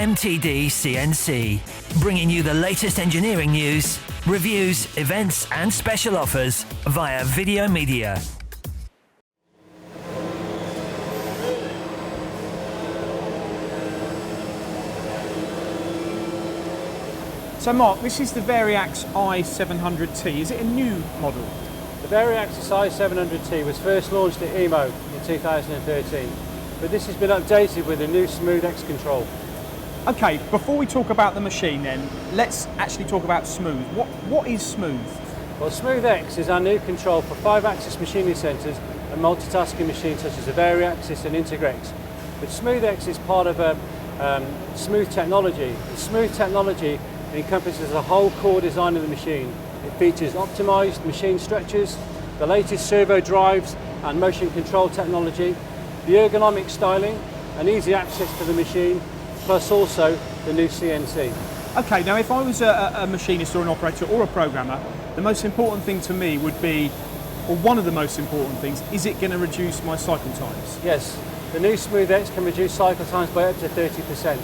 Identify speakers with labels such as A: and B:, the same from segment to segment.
A: MTDCNC, bringing you the latest engineering news, reviews, events and special offers via video media.
B: So Mark, this is the Variax i700T. Is it a new model?
C: The Variax i700T was first launched at EMO in 2013, but this has been updated with a new SmoothX control.
B: Okay, before we talk about the machine then, let's actually talk about Smooth. What is Smooth?
C: Well, SmoothX is our new control for 5-axis machining centres and multitasking machines such as the Variaxis and Integrex. But SmoothX is part of a Smooth technology. The Smooth technology encompasses the whole core design of the machine. It features optimised machine structures, the latest servo drives and motion control technology, the ergonomic styling and easy access to the machine, plus also the new CNC.
B: Okay, now if I was a machinist or an operator or a programmer, the most important thing to me would be, or one of the most important things, is it going to reduce my cycle times?
C: Yes, the new SmoothX can reduce cycle times by up to 30%,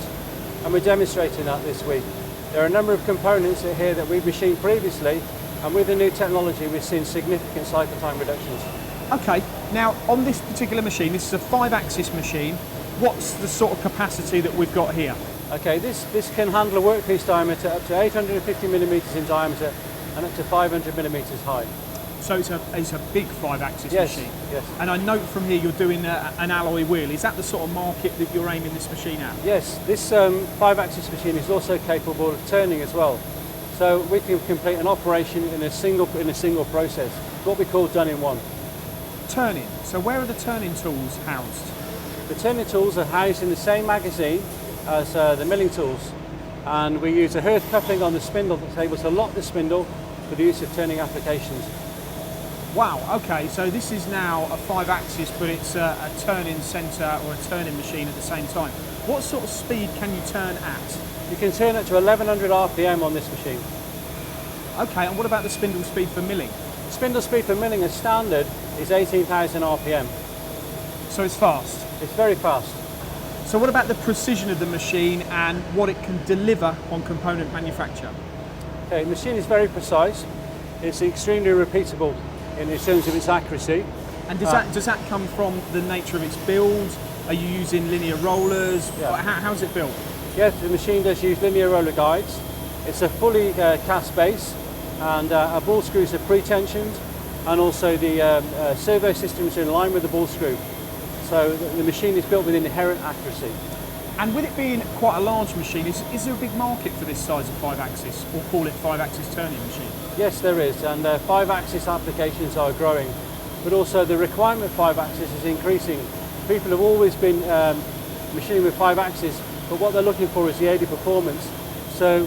C: and we're demonstrating that this week. There are a number of components here that we've machined previously, and with the new technology we've seen significant cycle time reductions.
B: Okay, now on this particular machine, this is a 5-axis machine, what's the sort of capacity that we've got here?
C: Okay, this can handle a workpiece diameter up to 850 millimetres in diameter and up to 500 millimetres high.
B: So it's a big 5-axis machine.
C: Yes.
B: And I note from here you're doing an alloy wheel. Is that the sort of market that you're aiming this machine at?
C: Yes, this 5-axis machine is also capable of turning as well. So we can complete an operation in a single process, what we call done in one.
B: Turning. So where are the turning tools housed?
C: The turning tools are housed in the same magazine as the milling tools, and we use a Hearth coupling on the spindle that's able to lock the spindle for the use of turning applications.
B: Wow, okay, so this is now a 5-axis, but it's a turning centre or a turning machine at the same time. What sort of speed can you turn at?
C: You can turn it to 1100 RPM on this machine.
B: Okay, and what about the spindle speed for milling?
C: The spindle speed for milling as standard is 18,000 RPM.
B: So it's fast?
C: It's very fast.
B: So what about the precision of the machine and what it can deliver on component manufacture?
C: Okay, the machine is very precise. It's extremely repeatable in terms of its accuracy.
B: And does that come from the nature of its build? Are you using linear rollers?
C: Yeah.
B: How's it built?
C: Yes, the machine does use linear roller guides. It's a fully cast base, and our ball screws are pre-tensioned, and also the servo systems are in line with the ball screw. So the machine is built with inherent accuracy.
B: And with it being quite a large machine, is there a big market for this size of 5-axis, or call it 5-axis turning machine?
C: Yes, there is, and 5-axis applications are growing, but also the requirement for 5-axis is increasing. People have always been machining with 5-axis, but what they're looking for is the added performance. So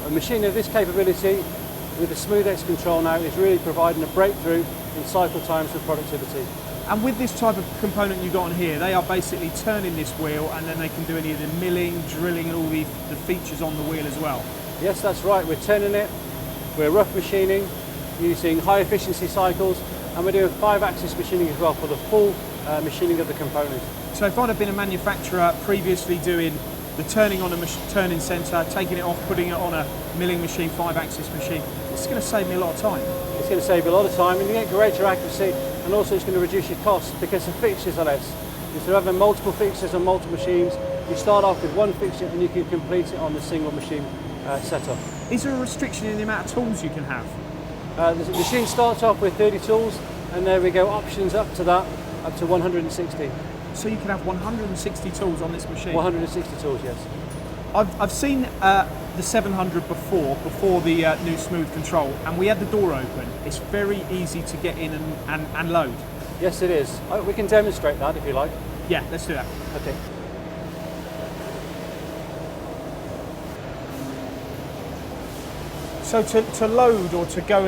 C: a machine of this capability with the SmoothX control now is really providing a breakthrough in cycle times and productivity.
B: And with this type of component you've got on here, they are basically turning this wheel and then they can do any of the milling, drilling and all the features on the wheel as well.
C: Yes, that's right. We're turning it, we're rough machining using high efficiency cycles, and we're doing 5-axis machining as well for the full machining of the component.
B: So if I'd have been a manufacturer previously doing the turning on a turning centre, taking it off, putting it on a milling machine, 5-axis machine, it's going to save me a lot of time.
C: It's going to save you a lot of time, and you get greater accuracy, and also it's going to reduce your costs because the fixtures are less. Instead of having multiple fixtures on multiple machines, you start off with one fixture and you can complete it on the single machine setup.
B: Is there a restriction in the amount of tools you can have?
C: The machine starts off with 30 tools, and there we go, options up to that, up to 160.
B: So you can have 160 tools on this machine?
C: 160 tools, yes.
B: I've seen the 700 before the new Smooth control, and we had the door open. It's very easy to get in and load.
C: Yes, it is. We can demonstrate that if you like.
B: Yeah, let's do that.
C: Okay.
B: So to load or to go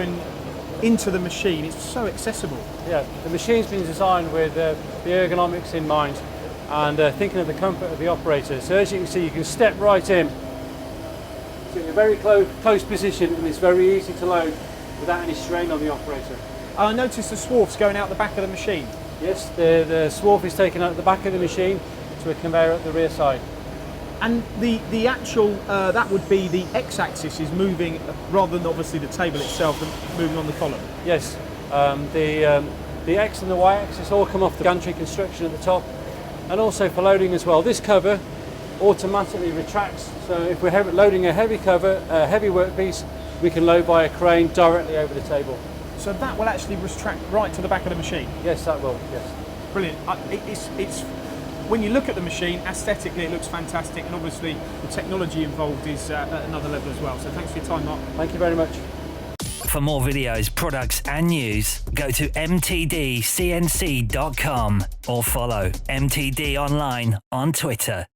B: into the machine, it's so accessible.
C: Yeah, the machine's been designed with the ergonomics in mind and thinking of the comfort of the operator. So as you can see, you can step right in. So in a very close position, and it's very easy to load without any strain on the operator.
B: I noticed the swarf's going out the back of the machine.
C: Yes, the swarf is taken out the back of the machine to a conveyor at the rear side.
B: And the actual, that would be the x-axis is moving rather than obviously the table itself and moving on the column.
C: Yes, the X and the Y axis all come off the gantry construction at the top, and also for loading as well. This cover automatically retracts, so if we're loading a heavy cover, a heavy workpiece, we can load by a crane directly over the table.
B: So that will actually retract right to the back of the machine?
C: Yes, that will, yes.
B: Brilliant. It's when you look at the machine, aesthetically it looks fantastic, and obviously the technology involved is at another level as well. So thanks for your time, Mark.
C: Thank you very much.
A: For more videos, products and news, go to mtdcnc.com or follow MTD Online on Twitter.